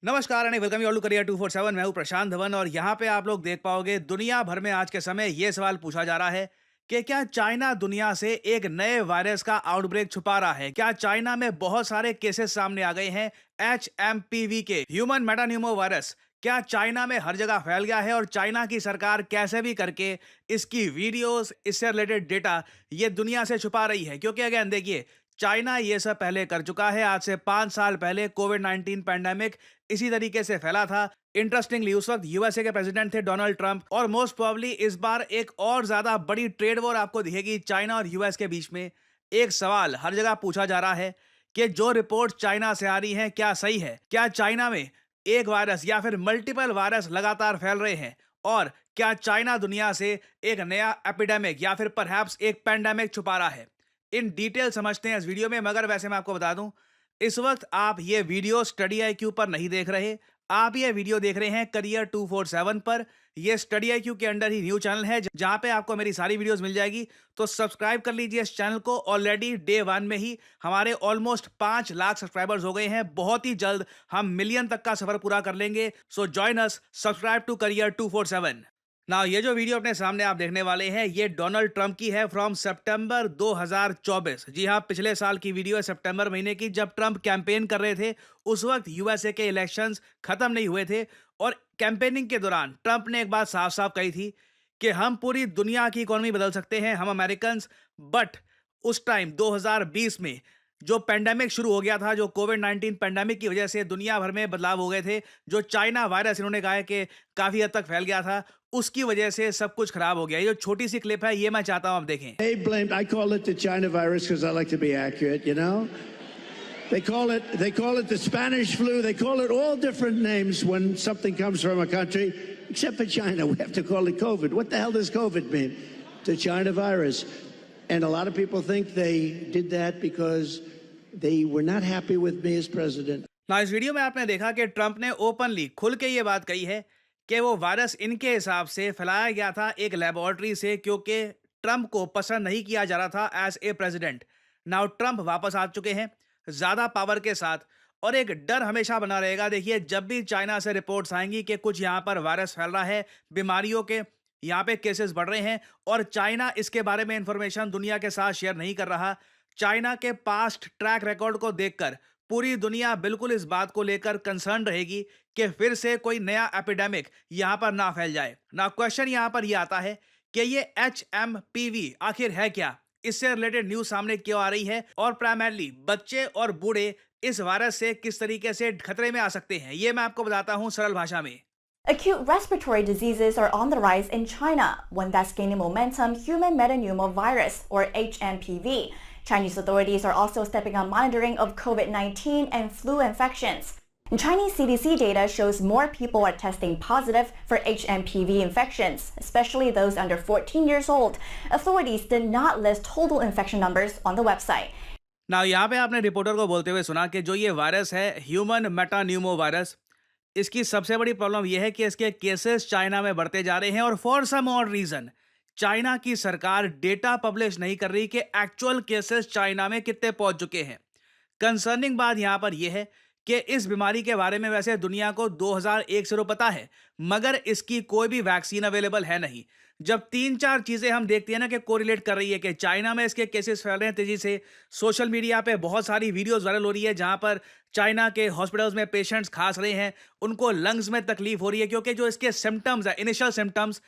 नमस्कार and welcome you all to career 247। मैं हूं प्रशांत धवन और यहां पे आप लोग देख पाओगे दुनिया भर में आज के समय ये सवाल पूछा जा रहा है कि क्या चाइना दुनिया से एक नए वायरस का आउटब्रेक छुपा रहा है। क्या चाइना में बहुत सारे केसेस सामने आ गए हैं HMPV के, ह्यूमन मेटान्यूमो वायरस। क्या चाइना में हर जगह फैल गया है और चाइना की सरकार कैसे भी करके इसकी वीडियोस, इससे रिलेटेड डेटा ये दुनिया से छुपा रही है। क्योंकि अगेन देखिए, चाइना ये सब पहले कर चुका है। आज से 5 साल पहले कोविड-19 पैंडेमिक इसी तरीके से फैला था। इंटरेस्टिंगली उस वक्त यूएसए के प्रेसिडेंट थे डोनाल्ड ट्रंप और मोस्ट प्रोबेबली इस बार एक और ज्यादा बड़ी ट्रेड वॉर आपको दिखेगी चाइना और यूएस के बीच में। एक सवाल हर जगह पूछा जा रहा है कि जो रिपोर्ट चाइना से आ रही है क्या सही है? क्या चाइना में एक वायरस या फिर मल्टीपल वायरस लगातार फैल रहे हैं? और क्या चाइना दुनिया से एक नया एपिडेमिक या फिर परहैप्स एक पैंडेमिक छुपा रहा है? इन डिटेल समझते हैं इस वीडियो में। मगर वैसे मैं आपको बता दूं, इस वक्त आप ये वीडियो स्टडी IQ पर नहीं देख रहे, आप ये वीडियो देख रहे हैं करियर 247 पर। ये स्टडी IQ के अंडर ही न्यू चैनल है जहां पे आपको मेरी सारी वीडियोस मिल जाएगी। तो सब्सक्राइब कर लीजिए इस चैनल को। ऑलरेडी डे 1 में ही हमारे ऑलमोस्ट 5 लाख सब्सक्राइबर्स हो गए हैं। बहुत ही जल्द हम मिलियन तक का सफर पूरा कर लेंगे। So join us, subscribe to career 247। ना ये जो वीडियो अपने सामने आप देखने वाले हैं ये डोनाल्ड ट्रंप की है फ्रॉम सितंबर 2024। जी हाँ, पिछले साल की वीडियो है, सितंबर महीने की, जब ट्रंप कैंपेन कर रहे थे। उस वक्त यूएसए के इलेक्शंस खत्म नहीं हुए थे और कैंपेनिंग के दौरान ट्रंप ने एक बात साफ साफ कही थी कि हम पूरी दुनिया की इकोनॉमी बदल सकते हैं, हम अमेरिकन। बट उस टाइम 2020 में जो पेंडेमिक शुरू हो गया था, जो कोविड-19 पेंडेमिक की वजह से दुनिया भर में बदलाव हो गए थे, जो चाइना वायरस इन्होंने कहा है कि काफी हद तक फैल गया था, उसकी वजह से सब कुछ खराब हो गया। ये जो छोटी सी क्लिप है ये मैं चाहता हूं आप देखें। They blamed, I call it the China virus because I like to be accurate, you know? They call it the Spanish flu. They call it all different names when something comes from a country, except for China. We have to call it COVID. What the hell does COVID mean? The China virus. And a lot of people think they did that because they were not happy with me as president. ना इस video में आपने देखा कि Trump ने openly खुल के ये बात कही है कि वो वायरस इनके हिसाब से फैलाया गया था एक लेबोरेटरी से, क्योंकि ट्रंप को पसंद नहीं किया जा रहा था as a president. Now Trump वापस आ चुके हैं ज्यादा पावर के साथ और एक डर हमेशा बना रहेगा। देखिए, जब भी चाइना से रिपोर्ट्स आएंगी कि कुछ यहाँ पर वायरस फैल रहा है, बीमारियों के यहाँ पे केसेस बढ़ रहे हैं और चाइना इसके बारे में इंफॉर्मेशन दुनिया के साथ शेयर नहीं कर रहा, चाइना के पास्ट ट्रैक रिकॉर्ड को देखकर पूरी दुनिया बिल्कुल इस बात को लेकर कंसर्न रहेगी कि फिर से कोई नया एपिडेमिक यहां पर ना फैल जाए। ना क्वेश्चन यहां पर यह आता है कि ये HMPV आखिर है क्या, इससे रिलेटेड न्यूज सामने क्यों आ रही है और प्राइमरली बच्चे और बूढ़े इस वायरस से किस तरीके से खतरे में आ सकते हैं, ये मैं आपको बताता हूं सरल भाषा में। Acute respiratory diseases are on the rise in China. One that's gaining momentum, human metapneumovirus, or HMPV. Chinese authorities are also stepping up monitoring of COVID-19 and flu infections. And Chinese CDC data shows more people are testing positive for HMPV infections, especially those under 14 years old. Authorities did not list total infection numbers on the website. ना यहाँ पे आपने reporter को बोलते हुए सुना कि जो ये वायरस है ह्यूमन मेटान्यूमो वायरस, इसकी सबसे बड़ी प्रॉब्लम यह है कि इसके केसेस चाइना में बढ़ते जा रहे हैं और फॉर सम और रीजन चाइना की सरकार डेटा पब्लिश नहीं कर रही कि एक्चुअल केसेस चाइना में कितने पहुंच चुके हैं। कंसर्निंग बात यहां पर यह है कि इस बीमारी के बारे में वैसे दुनिया को 2001 से तो पता है, मगर इसकी कोई भी वैक्सीन अवेलेबल है नहीं। जब 3-4 चीजें हम देखते हैं ना कि कोरिलेट कर रही है कि चाइना में इसके केसेस फैल रहे हैं तेजी से, सोशल मीडिया पे बहुत सारी वीडियोस वायरल हो रही है जहां पर चाइना के हॉस्पिटल्स में पेशेंट्स खांस रहे हैं, उनको लंग्स में तकलीफ हो रही है, क्योंकि जो इसके सिम्टम्स है, इनिशियल सिम्टम्स,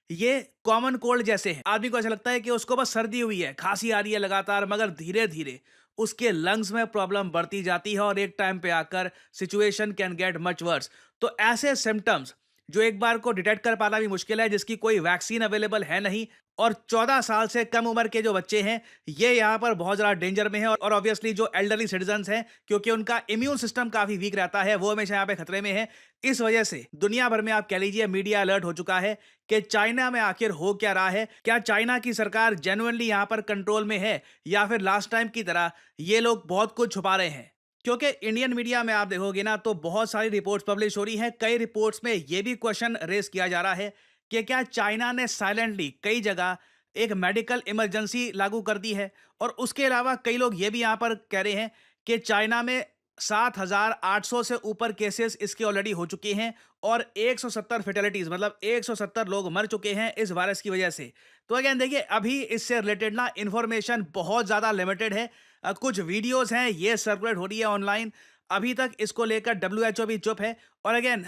ये कॉमन कोल्ड जैसे हैं। आदमी को ऐसा लगता है कि उसको बस सर्दी हुई है, खांसी आ रही है लगातार, मगर धीरे धीरे उसके लंग्स में प्रॉब्लम बढ़ती जाती है और एक टाइम पे आकर situation can get much worse. तो ऐसे सिम्टम्स जो एक बार को डिटेक्ट कर पाना भी मुश्किल है, जिसकी कोई वैक्सीन अवेलेबल है नहीं, और 14 साल से कम उम्र के जो बच्चे हैं ये यहाँ पर बहुत ज़्यादा डेंजर में है, और ऑब्वियसली जो एल्डरली सिटीजन्स हैं, क्योंकि उनका इम्यून सिस्टम काफ़ी वीक रहता है, वो हमेशा यहाँ पे खतरे में है। इस वजह से दुनिया भर में आप कह लीजिए मीडिया अलर्ट हो चुका है कि चाइना में आखिर हो क्या रहा है। क्या चाइना की सरकार जेन्युइनली यहाँ पर कंट्रोल में है या फिर लास्ट टाइम की तरह ये लोग बहुत कुछ छुपा रहे हैं? क्योंकि इंडियन मीडिया में आप देखोगे ना तो बहुत सारी रिपोर्ट्स पब्लिश हो रही हैं। कई रिपोर्ट्स में यह भी क्वेश्चन रेस किया जा रहा है कि क्या चाइना ने साइलेंटली कई जगह एक मेडिकल इमरजेंसी लागू कर दी है, और उसके अलावा कई लोग ये भी यहाँ पर कह रहे हैं कि चाइना में 7,800 से ऊपर केसेस इसके ऑलरेडी हो चुके हैं और 170 फेटेलिटीज मतलब 170 लोग मर चुके हैं इस वायरस की वजह से। तो अगेन देखिए, अभी इससे रिलेटेड ना इंफॉर्मेशन बहुत ज़्यादा लिमिटेड है। कुछ वीडियोस हैं, ये सर्कुलेट हो रही है ऑनलाइन। अभी तक इसको लेकर डब्ल्यूएचओ भी चुप है। और अगेन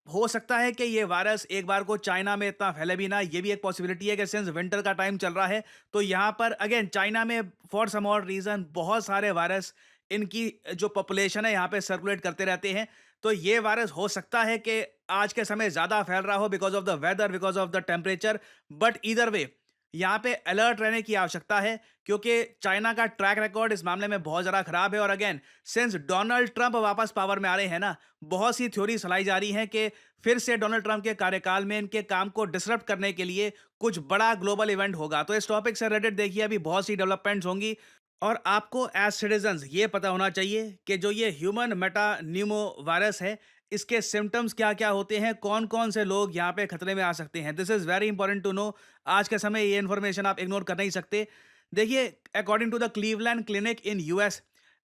हो सकता है कि ये वायरस एक बार को चाइना में इतना फैले भी ना, ये भी एक पॉसिबिलिटी है कि सिंस विंटर का टाइम चल रहा है तो यहाँ पर अगेन चाइना में फॉर सम और रीज़न बहुत सारे वायरस इनकी जो पॉपुलेशन है यहाँ पे सर्कुलेट करते रहते हैं। तो ये वायरस हो सकता है कि आज के समय ज़्यादा फैल रहा हो because of the weather, because of the temperature. But either way यहाँ पे अलर्ट रहने की आवश्यकता है क्योंकि चाइना का ट्रैक रिकॉर्ड इस मामले में बहुत ज़्यादा खराब है। और अगेन सिंस डोनाल्ड ट्रंप वापस पावर में आ रहे हैं ना, बहुत सी थ्योरी फैलाई जा रही हैं कि फिर से डोनाल्ड ट्रंप के कार्यकाल में इनके काम को डिसरप्ट करने के लिए कुछ बड़ा ग्लोबल इवेंट होगा। तो इस टॉपिक से रिलेटेड देखिए अभी बहुत सी डेवलपमेंट्स होंगी और आपको एज सिटीजन्स ये पता होना चाहिए कि जो ये ह्यूमन मेटा न्यूमो वायरस है, इसके सिम्टम्स क्या क्या होते हैं, कौन कौन से लोग यहाँ पे खतरे में आ सकते हैं। This is very important to know. आज के समय ये इन्फॉर्मेशन आप इग्नोर कर नहीं सकते। देखिए, according to the Cleveland Clinic in US,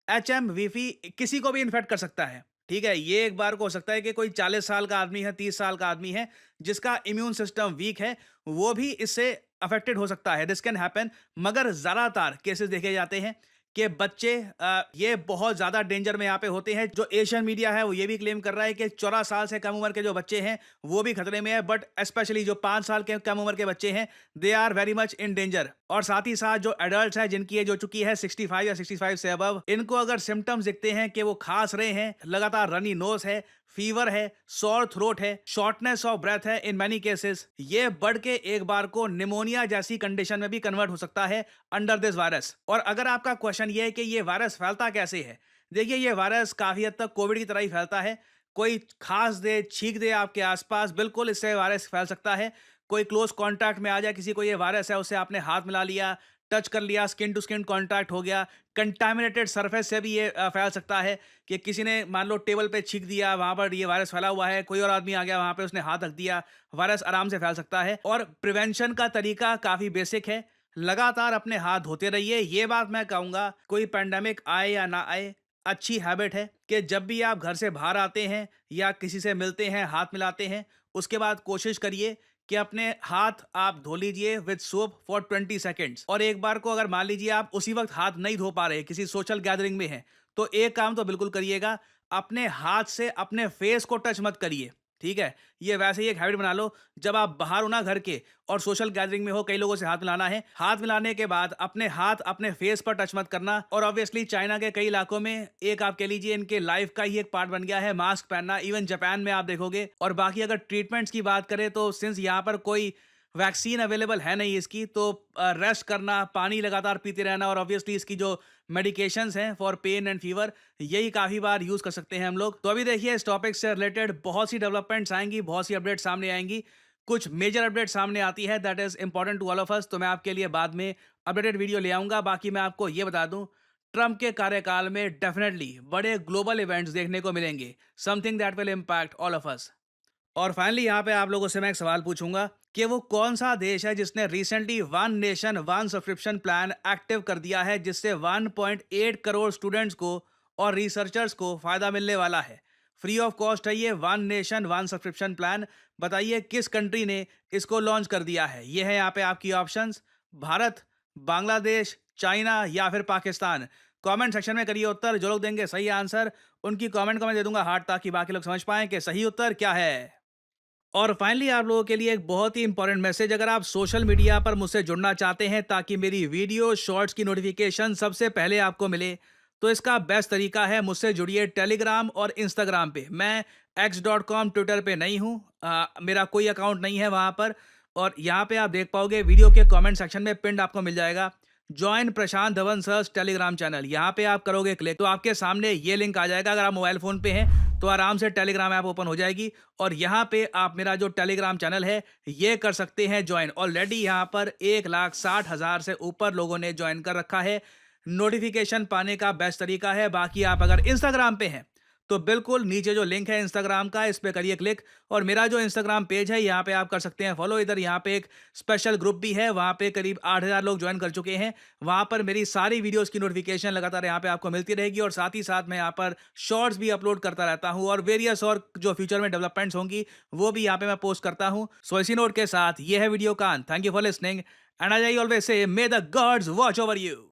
HMVV किसी को भी इन्फेक्ट कर सकता है। ठीक है, ये एक बार को हो सकता है कि कोई 40 साल का आदमी है, 30 साल का आदमी है जिसका इम्यून सिस्टम वीक है, वो भी इससे अफेक्टेड हो सकता है। This can happen. मगर ज़्यादातर केसेस देखे जाते हैं कि बच्चे ये बहुत ज़्यादा डेंजर में यहाँ पे होते हैं। जो एशियन मीडिया है वो ये भी क्लेम कर रहा है कि 14 साल से कम उम्र के जो बच्चे हैं वो भी खतरे में है। बट स्पेशली जो 5 साल के कम उम्र के बच्चे हैं, they are very much in danger. और साथ ही साथ जो एडल्ट है जिनकी एज हो चुकी है 65 या 65 से अबव, इनको अगर सिम्टम्स दिखते हैं कि वो खांस रहे हैं, लगातार रनी नोज है, फीवर है, सॉर थ्रोट है, शॉर्टनेस ऑफ ब्रेथ है, इन मैनी केसेस ये बढ़ के एक बार को निमोनिया जैसी कंडीशन में भी कन्वर्ट हो सकता है अंडर दिस वायरस। और अगर आपका क्वेश्चन ये है कि ये वायरस फैलता कैसे है, देखिए ये वायरस काफी हद तक कोविड की तरह ही फैलता है। कोई खांस दे, छींक दे आपके आसपास, बिल्कुल इससे वायरस फैल सकता है। कोई क्लोज कांटेक्ट में आ जाए, किसी को ये वायरस है, उससे आपने हाथ मिला लिया, टच कर लिया, स्किन टू स्किन कांटेक्ट हो गया, कंटामिनेटेड सरफेस से भी ये फैल सकता है कि किसी ने मान लो टेबल पे छींक दिया, वहां पर ये वायरस फैला हुआ है, कोई और आदमी आ गया वहां पे उसने हाथ रख दिया, वायरस आराम से फैल सकता है। और प्रिवेंशन का तरीका काफी बेसिक है, लगातार अपने हाथ धोते रहिए। ये बात मैं कहूंगा, कोई पैंडेमिक आए या ना आए, अच्छी हैबिट है कि जब भी आप घर से बाहर आते हैं या किसी से मिलते हैं, हाथ मिलाते हैं, उसके बाद कोशिश करिए कि अपने हाथ आप धो लीजिए विद सोप फॉर 20 सेकेंड्स। और एक बार को अगर मान लीजिए आप उसी वक्त हाथ नहीं धो पा रहे, किसी सोशल गैदरिंग में हैं, तो एक काम तो बिल्कुल करिएगा, अपने हाथ से अपने फेस को टच मत करिए। ठीक है, ये वैसे ही एक हैबिट बना लो। जब आप बाहर हो ना घर के और सोशल गैदरिंग में हो, कई लोगों से हाथ मिलाना है, हाथ मिलाने के बाद अपने हाथ अपने फेस पर टच मत करना। और ऑब्वियसली चाइना के कई इलाकों में एक आप कह लीजिए इनके लाइफ का ही एक पार्ट बन गया है मास्क पहनना। इवन जापान में आप देखोगे। और बाकी अगर ट्रीटमेंट्स की बात करें तो सिंस यहाँ पर कोई वैक्सीन अवेलेबल है नहीं इसकी, तो रेस्ट करना, पानी लगातार पीते रहना और ऑब्वियसली इसकी जो मेडिकेशंस हैं फॉर पेन एंड फीवर, यही काफ़ी बार यूज़ कर सकते हैं हम लोग। तो अभी देखिए इस टॉपिक से रिलेटेड बहुत सी डेवलपमेंट्स आएंगी, बहुत सी अपडेट सामने आएंगी। कुछ मेजर अपडेट सामने आती है that is important to all of us, तो मैं आपके लिए बाद में अपडेटेड वीडियो ले आऊँगा। बाकी मैं आपको ये बता दूँ, ट्रंप के कार्यकाल में डेफिनेटली बड़े ग्लोबल इवेंट्स देखने को मिलेंगे, something that will impact all of अस। और फाइनली यहाँ पे आप लोगों से मैं एक सवाल पूछूंगा कि वो कौन सा देश है जिसने recently one nation one subscription plan active कर दिया है, जिससे 1.8 करोड़ स्टूडेंट्स को और रिसर्चर्स को फायदा मिलने वाला है। फ्री ऑफ कॉस्ट है ये one nation one subscription plan. बताइए किस कंट्री ने इसको लॉन्च कर दिया है। ये है यहाँ पे आपकी ऑप्शंस, भारत, बांग्लादेश, चाइना या फिर पाकिस्तान। कमेंट सेक्शन में करिए उत्तर। जो लोग देंगे सही आंसर उनकी कमेंट को मैं दे दूंगा हार्ट, ताकि बाकी लोग समझ पाएं कि सही उत्तर क्या है। और फाइनली आप लोगों के लिए एक बहुत ही इंपॉर्टेंट मैसेज, अगर आप सोशल मीडिया पर मुझसे जुड़ना चाहते हैं ताकि मेरी वीडियो शॉर्ट्स की नोटिफिकेशन सबसे पहले आपको मिले, तो इसका बेस्ट तरीका है मुझसे जुड़िए टेलीग्राम और इंस्टाग्राम पे। मैं x.com ट्विटर पे नहीं हूँ, मेरा कोई अकाउंट नहीं है वहाँ पर। और यहाँ पे आप देख पाओगे वीडियो के कमेंट सेक्शन में पिंड आपको मिल जाएगा जॉइन प्रशांत धवन सर्स टेलीग्राम चैनल। यहाँ पे आप करोगे क्लिक तो आपके सामने ये लिंक आ जाएगा। अगर आप मोबाइल फ़ोन पे हैं तो आराम से टेलीग्राम ऐप ओपन हो जाएगी और यहाँ पे आप मेरा जो टेलीग्राम चैनल है ये कर सकते हैं ज्वाइन। ऑलरेडी यहाँ पर 1,60,000 से ऊपर लोगों ने ज्वाइन कर रखा है। नोटिफिकेशन पाने का बेस्ट तरीका है। बाकी आप अगर इंस्टाग्राम पे हैं तो बिल्कुल नीचे जो लिंक है इंस्टाग्राम का, इस पे करिए क्लिक, और मेरा जो इंस्टाग्राम पेज है यहाँ पे आप कर सकते हैं फॉलो। इधर यहाँ पे एक स्पेशल ग्रुप भी है, वहाँ पे करीब 8,000 लोग ज्वाइन कर चुके हैं। वहाँ पर मेरी सारी वीडियोस की नोटिफिकेशन लगातार यहाँ पे आपको मिलती रहेगी, और साथ ही साथ मैं यहाँ पर शॉर्ट्स भी अपलोड करता रहता हूँ, और वेरियस और जो फ्यूचर में डेवलपमेंट्स होंगी वो भी यहाँ पे मैं पोस्ट करता हूँ। सो इसी नोट के साथ ये है वीडियो का अंत। Thank you for listening and I always say may the gods watch over you.